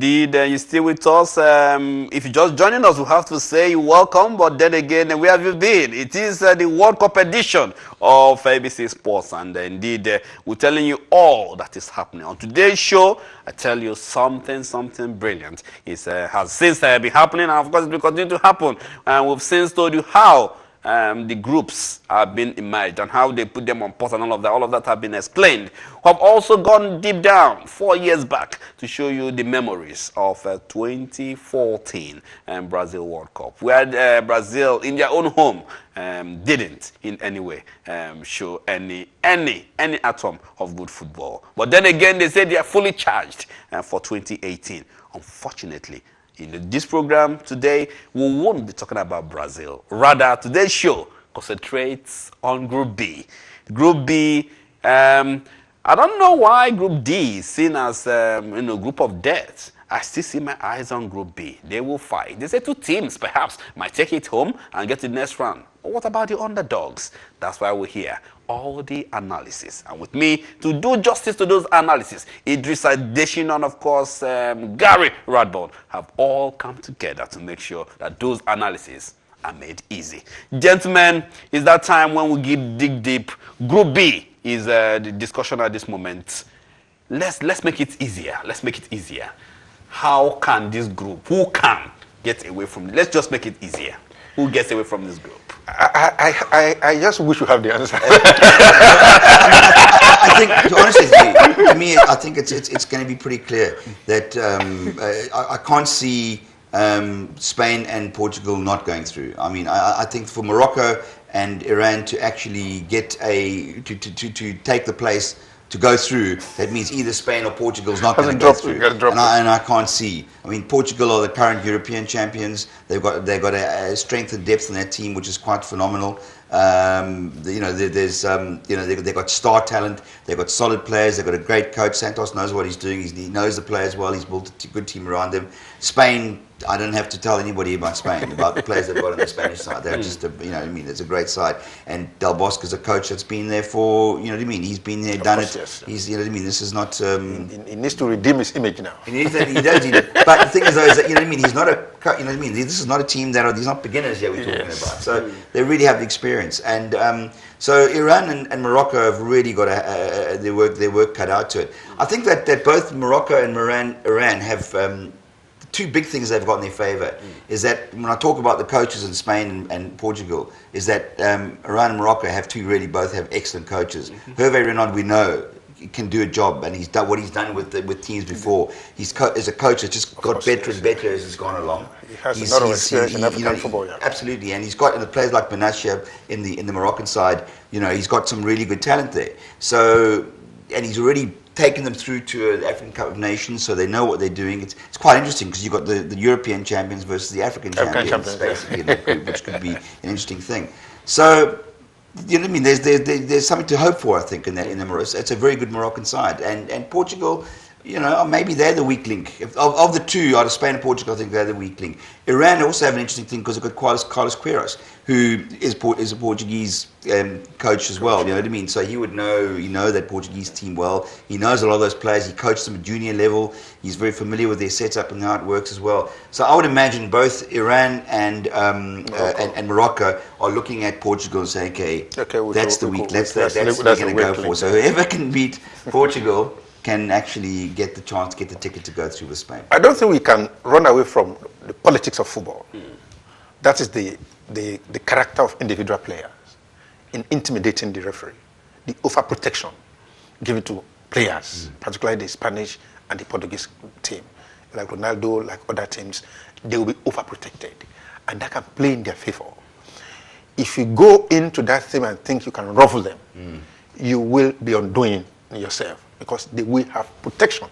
indeed, you're still with us. If you're just joining us, we have to say welcome. But then again, where have you been? It is the World Cup edition of ABC Sports. And indeed, we're telling you all that is happening. On today's show, I tell you something brilliant. It has since been happening, and of course, it will continue to happen. And we've since told you how the groups have been emerged and how they put them on pause and all of that have been explained. We have also gone deep down 4 years back to show you the memories of 2014 Brazil World Cup, where Brazil in their own home didn't in any way show any atom of good football. But then again, they say they are fully charged for 2018. Unfortunately, in this program today, we won't be talking about Brazil. Rather, today's show concentrates on Group B. Group B, I don't know why Group D is seen as group of death. I still see my eyes on Group B. They will fight. They say two teams perhaps might take it home and get to the next round. But what about the underdogs? That's why we're here. All the analysis. And with me to do justice to those analysis, Idris Adesina and of course Gary Radbourne have all come together to make sure that those analyses are made easy. Gentlemen, it's that time when we dig deep. Group B is the discussion at this moment. Let's make it easier. Let's make it easier. How can this group, who can get away from it? Let's just make it easier. Who gets away from this group? I just wish you have the answer. I think, honestly, to me, I think it's going to be pretty clear that I can't see Spain and Portugal not going through. I mean, I think for Morocco and Iran to actually get to take the place to go through, that means either Spain or Portugal is not going to go through. And I can't see. I mean, Portugal are the current European champions. They've got a strength and depth in their team, which is quite phenomenal. They've got star talent. They've got solid players. They've got a great coach. Santos knows what he's doing. He knows the players well. He's built a good team around him. Spain, I don't have to tell anybody about Spain, about the players they've got on the Spanish side. They're just, it's a great side. And Del Bosque's a coach that's been there for, He's been there, done it. Yes. He's, This is not. He needs to redeem his image now. He does. But the thing is, though, is that He's not a. This is not a team that these are not beginners here we're talking about. So they really have the experience. And so Iran and Morocco have really got their work cut out to it. I think that both Morocco and Iran have. Two big things they've got in their favour is that when I talk about the coaches in Spain and Portugal, is that Iran and Morocco both have excellent coaches. Hervé Renard, we know, can do a job, and he's done what he's done with teams before. As a coach, has just got better and better as he's gone along. He has a lot of experience in African football. Yeah. Absolutely, and he's got the players like Benassia in the Moroccan side. He's got some really good talent there. So, and he's already taken them through to the African Cup of Nations, so they know what they're doing. It's quite interesting because you've got the European champions versus the African champions basically in the group, which could be an interesting thing. So, there's something to hope for, I think, in the Morocco. It's a very good Moroccan side, and Portugal. Maybe they're the weak link. Of the two, out of Spain and Portugal, I think they're the weak link. Iran also have an interesting thing because they've got Carlos Queiroz, who is a Portuguese coach as well. You know what I mean? So he would know that Portuguese team well. He knows a lot of those players. He coached them at junior level. He's very familiar with their setup and how it works as well. So I would imagine both Iran and Morocco are looking at Portugal and saying, okay, that's the weak. That's what we're going to go for. So whoever can beat Portugal can actually get the chance, get the ticket to go through with Spain. I don't think we can run away from the politics of football. That is the character of individual players in intimidating the referee, the overprotection given to players, particularly the Spanish and the Portuguese team, like Ronaldo, like other teams. They will be overprotected, and that can play in their favor. If you go into that team and think you can ruffle them, you will be undoing yourself, because they will have protection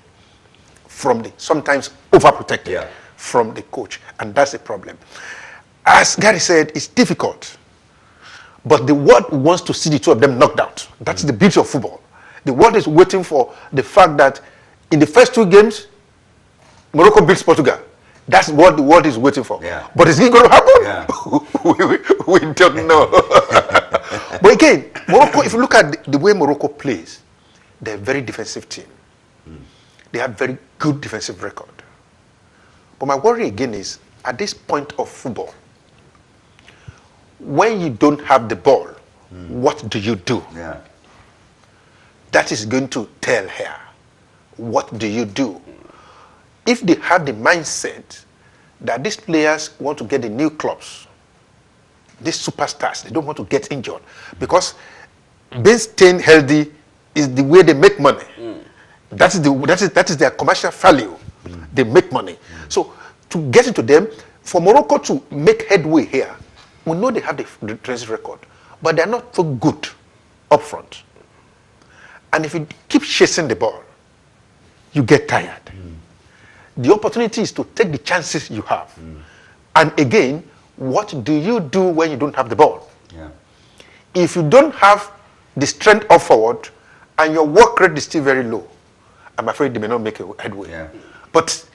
from sometimes overprotected from the coach, and that's the problem. As Gary said, it's difficult, but the world wants to see the two of them knocked out. That's the beauty of football. The world is waiting for the fact that in the first two games, Morocco beats Portugal. That's what the world is waiting for. But is it going to happen? We don't know. But again, Morocco, if you look at the way Morocco plays, they're a very defensive team. They have very good defensive record. But my worry again is, at this point of football, when you don't have the ball, what do you do? Yeah. That is going to tell her, what do you do? If they have the mindset that these players want to get the new clubs, these superstars, they don't want to get injured, because being staying healthy is the way they make money. That is their commercial value. They make money. So to get into them, for Morocco to make headway here, we know they have the transit record, but they're not so good up front. And if you keep chasing the ball, you get tired. The opportunity is to take the chances you have. And again, what do you do when you don't have the ball? Yeah. If you don't have the strength up forward and your work rate is still very low, I'm afraid they may not make a headway. Yeah. But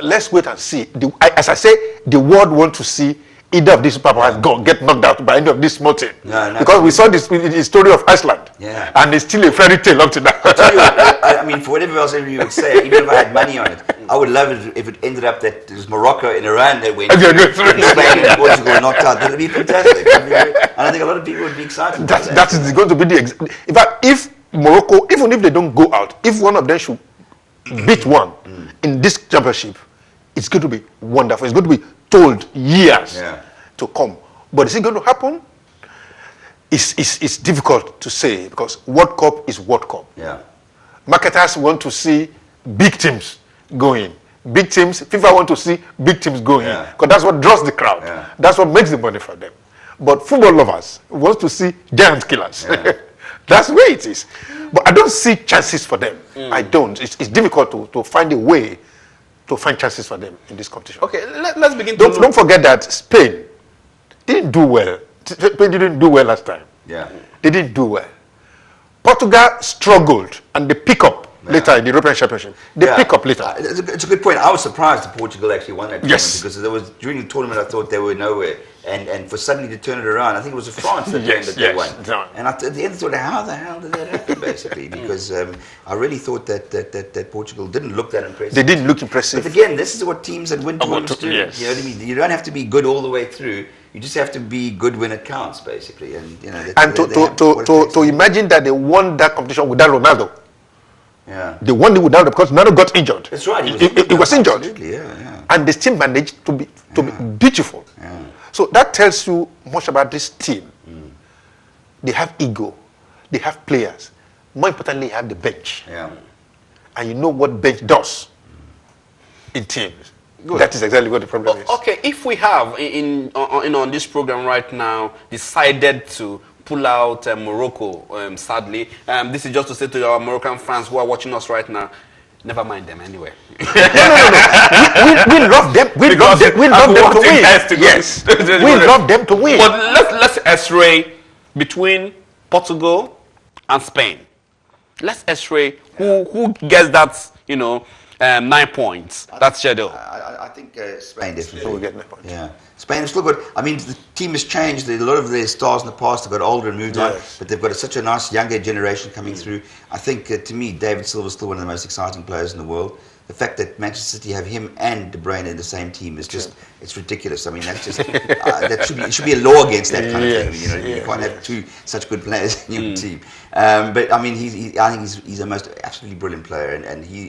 let's wait and see. As I say, the world wants to see either of these superpowers get knocked out by any of this small team. No, because we saw this in the story of Iceland. Yeah. And it's still a fairy tale up to now. I tell you what, I mean, for whatever else you would say, even if I had money on it, I would love it if it ended up that it was Morocco and Iran that went Spain and Portugal knocked out. That would be fantastic. I mean, and I think a lot of people would be excited about that. That is going to be the in fact, if Morocco, even if they don't go out, if one of them should beat one in this championship, it's going to be wonderful. It's going to be told years to come. But is it going to happen? It's difficult to say, because World Cup is World Cup. Yeah. Marketers want to see big teams going. Big teams, FIFA want to see big teams going. Because that's what draws the crowd. Yeah. That's what makes the money for them. But football lovers want to see giant killers. Yeah. That's the way it is. But I don't see chances for them. I don't. It's difficult to find a way to find chances for them in this competition. Okay, let's begin. Don't forget that Spain didn't do well. Spain didn't do well last time. Yeah. They didn't do well. Portugal struggled, and they pick up later in the European Championship. They pick up later. It's a good point. I was surprised that Portugal actually won that tournament, Yes. because there was, during the tournament, I thought they were nowhere, and for suddenly to turn it around, I think it was France that they won. And at the end, I thought, how the hell did that happen, basically? Because I really thought that Portugal didn't look that impressive. They didn't look impressive. But again, this is what teams that win tournaments do. Yes. You know what I mean? You don't have to be good all the way through. You just have to be good when it counts, basically. And you know, to imagine that they won that competition without Ronaldo. Yeah. They won it without, because Ronaldo got injured. That's right. He was injured. Absolutely, yeah. And they still managed to be beautiful. Yeah. So that tells you much about this team. They have ego. They have players. More importantly, they have the bench. Yeah. And you know what bench does in teams. Good. That is exactly what the problem is. Okay, if we have on this program right now decided to pull out Morocco, sadly, this is just to say to our Moroccan fans who are watching us right now, never mind them anyway. We love them. We love them. We love them to win. Yes, we love them to win. But let's X-ray between Portugal and Spain. Let's X-ray who gets that 9 points. That's schedule. I think Spain definitely. So we get 9 points. Yeah, Spain is still good. I mean, the team has changed. A lot of their stars in the past have got older and moved on, but they've got such a nice younger generation coming through. I think, to me, David Silva is still one of the most exciting players in the world. The fact that Manchester City have him and De Bruyne in the same team is just—it's ridiculous. I mean, that's just it should be a law against that kind of thing. You can't have two such good players in your team. But I mean, I think he's a most absolutely brilliant player, and he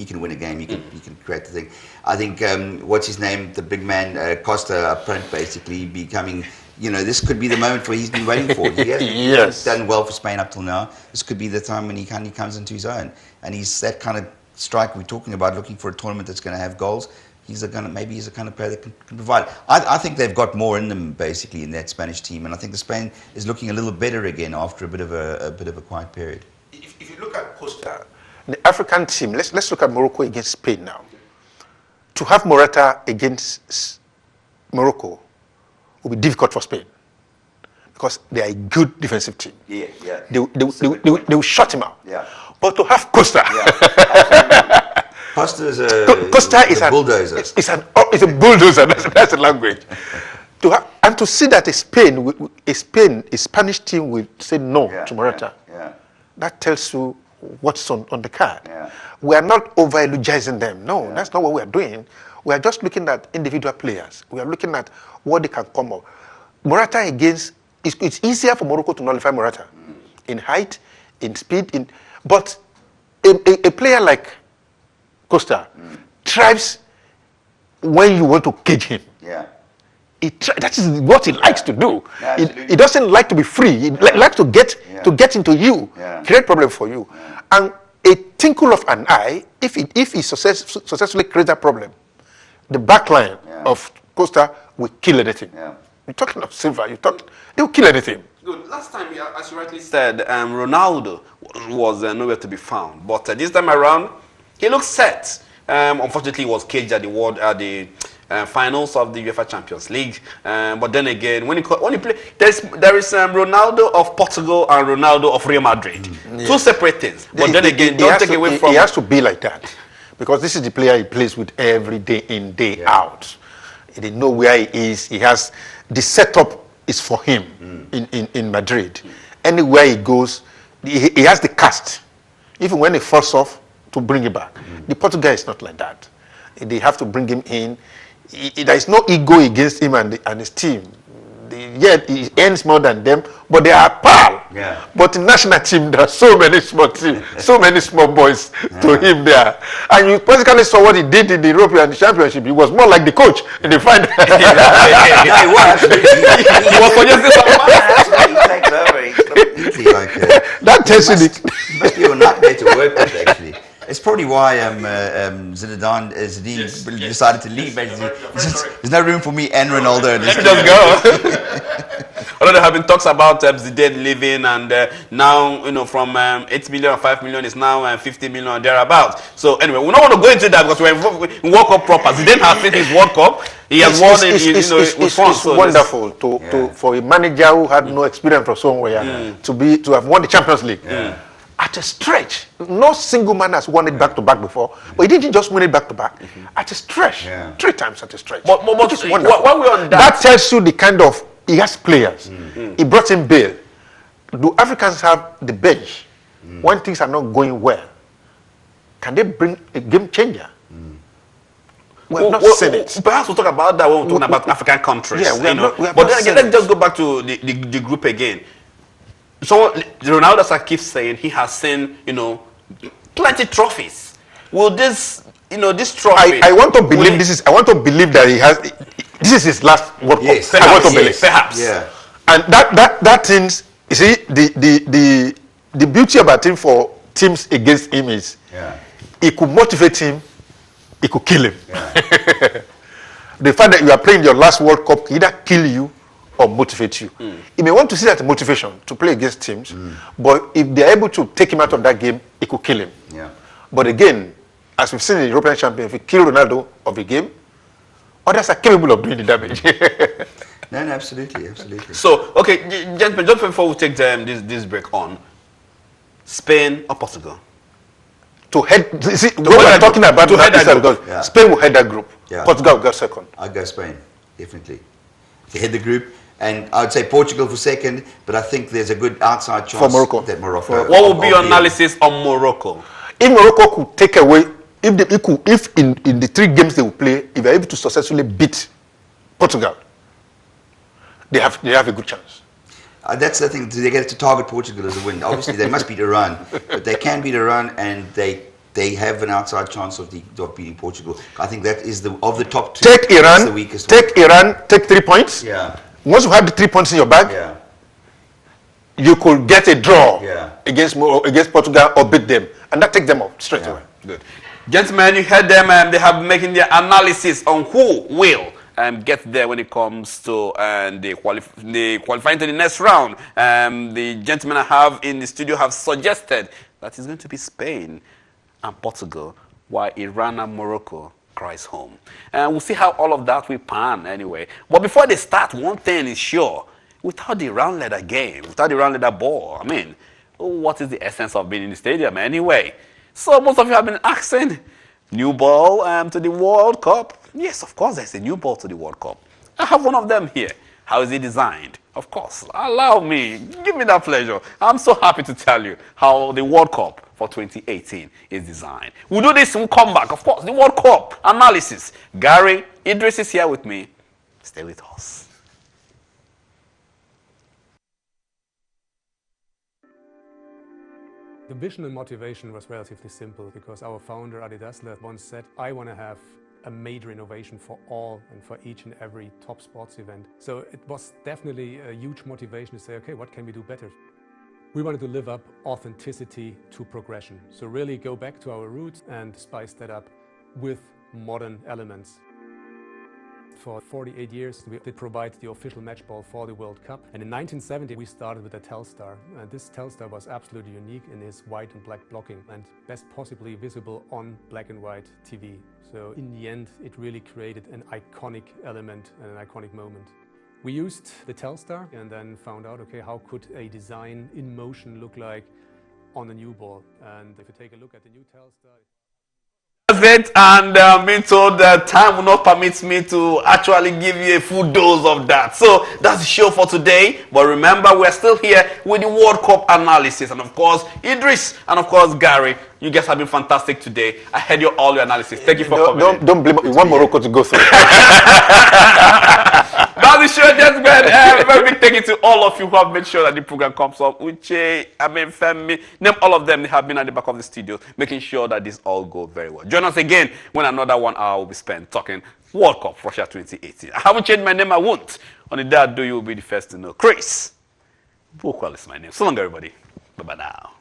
can win a game. He can create the thing. I think what's his name, the big man Costa up front, basically becoming. This could be the moment for he's been waiting for. He hasn't done well for Spain up till now. This could be the time when he comes into his own, and he's that kind of striker we're talking about, looking for a tournament that's going to have goals. Maybe he's the kind of player that can provide. I think they've got more in them, basically, in that Spanish team, and I think the Spain is looking a little better again after a bit of a quiet period. If you look at Costa, the African team, let's look at Morocco against Spain now. To have Morata against Morocco will be difficult for Spain, because they are a good defensive team. Yeah. They will shut him out. Yeah. But to have Costa, Costa is a bulldozer. It's a bulldozer. That's the language. To see that a Spanish team will say no to Morata, that tells you what's on the card. Yeah. We are not over-eulogizing them. No, that's not what we are doing. We are just looking at individual players. We are looking at what they can come up. Morata against, it's easier for Morocco to nullify Morata in height, in speed, but a player like Costa thrives when you want to cage him. Yeah. That is what he likes to do. Yeah, he doesn't like to be free. He likes to get into you, create problem for you. And a tinkle of an eye, if he successfully creates that problem, the back line of Costa will kill anything. Yeah. You're talking of Silva, they will kill anything. Good. Last time, as you rightly said, Ronaldo was nowhere to be found. But this time around, he looks set. Unfortunately, he was caged at the finals of the UEFA Champions League. But then again, when he play, there is Ronaldo of Portugal and Ronaldo of Real Madrid. Yes. Two separate things. But then again, don't take away from. He has to be like that, because this is the player he plays with every day in, day out. They know where he is. He has the setup is for him in Madrid. Anywhere he goes, he has the cast. Even when he falls off, to bring it back. The Portugal is not like that. They have to bring him in. There is no ego against him and his team. He earns more than them, but they are pal. Yeah. But the national team, there are so many small teams, so many small boys to him there. And you basically saw what he did in the European Championship. He was more like the coach in the final. Yeah, he was. He was suggesting that tells you must be a nightmare to work with, actually. It's probably why Zidane decided to leave. There's no room for me and Ronaldo. Let me just go. Although there have been talks about Zidane leaving, and now from 8 million or 5 million is now 50 million or thereabouts. So anyway, we don't want to go into that because we're in World Cup proper. Zidane has finished his World Cup. He has won it. It's wonderful for a manager who had no experience from somewhere to have won the Champions League. At a stretch, no single man has won it back to back before, but he didn't just win it back to back. At a stretch, 3 times at a stretch. But while we're on that tells you the kind of he has players. He brought in Bale. Do Africans have the bench when things are not going well? Can they bring a game changer? We have not seen it. Perhaps we'll talk about that when we're talking about African countries. Yeah, but then again, let's just go back to the group again. So Ronaldo, as I keep saying, he has seen, plenty trophies. Will this, this trophy? I want to believe this is. I want to believe that he has. This is his last World Cup. Yes, I want to believe. Perhaps. Yeah. And that things. You see, the beauty about him for teams against him is, it could motivate him, it could kill him. Yeah. The fact that you are playing your last World Cup can either kill you or motivate you. You may want to see that motivation to play against teams, but if they're able to take him out of that game, it could kill him. Yeah. But again, as we've seen in the European Champion, if you kill Ronaldo of a game, others are capable of doing the damage. No, absolutely. So, okay, gentlemen, just before we take this break on, Spain or Portugal? To head, see, what we're talking about, to head that group. Yeah. Spain will head that group. Yeah. Portugal will go second. I'd go Spain, definitely. To head the group. And I would say Portugal for second, but I think there's a good outside chance for Morocco. That Morocco. What would be your analysis on Morocco? If Morocco could take away, if in the 3 games they will play, if they're able to successfully beat Portugal, they have a good chance. That's the thing. They get to target Portugal as a win. Obviously, they must beat Iran, but they can beat Iran, and they have an outside chance of beating Portugal. I think that is of the top 2. Take Iran. The weakest Iran. Take 3 points. Yeah. Once you have the 3 points in your bag, you could get a draw against Portugal or beat them, and that takes them up straight away. Good. Gentlemen, you heard them. They have been making their analysis on who will get there when it comes to the qualifying to the next round. The gentlemen I have in the studio have suggested that it's going to be Spain and Portugal, while Iran and Morocco cries home. And we'll see how all of that will pan anyway. But before they start, one thing is sure. Without the round letter game, without the round letter ball, I mean, what is the essence of being in the stadium anyway? So most of you have been asking, new ball to the World Cup? Yes, of course there's a new ball to the World Cup. I have one of them here. How is it designed? Of course, allow me, give me that pleasure. I'm so happy to tell you how the World Cup for 2018 is designed. We'll do this, we'll come back. Of course, the World Cup analysis. Gary Idris is here with me. Stay with us. The vision and motivation was relatively simple because our founder, Adi Dassler, once said, I want to have a major innovation for all and for each and every top sports event. So it was definitely a huge motivation to say, okay, what can we do better? We wanted to live up authenticity to progression. So really go back to our roots and spice that up with modern elements. For 48 years, we did provide the official match ball for the World Cup. And in 1970, we started with a Telstar. And this Telstar was absolutely unique in its white and black blocking and best possibly visible on black and white TV. So in the end, it really created an iconic element and an iconic moment. We used the Telstar and then found out, okay, how could a design in motion look like on a new ball? And if you take a look at the new Telstar... That's it, and I'm being told that time will not permit me to actually give you a full dose of that. So that's the show for today. But remember, we're still here with the World Cup analysis, and of course, Idris, and of course, Gary. You guys have been fantastic today. I heard all your analysis. Thank you for coming. Don't blame. We want Morocco to go through. That's the show, gentlemen. Very big thank you to all of you who have made sure that the program comes up. Uche, Femi, name all of them. They have been at the back of the studio, making sure that this all go very well. Join us again when another 1 hour will be spent talking World Cup Russia 2018. I haven't changed my name. I won't. On the day I do, you will be the first to know. Chris Bukwal is my name. So long, everybody. Bye-bye now.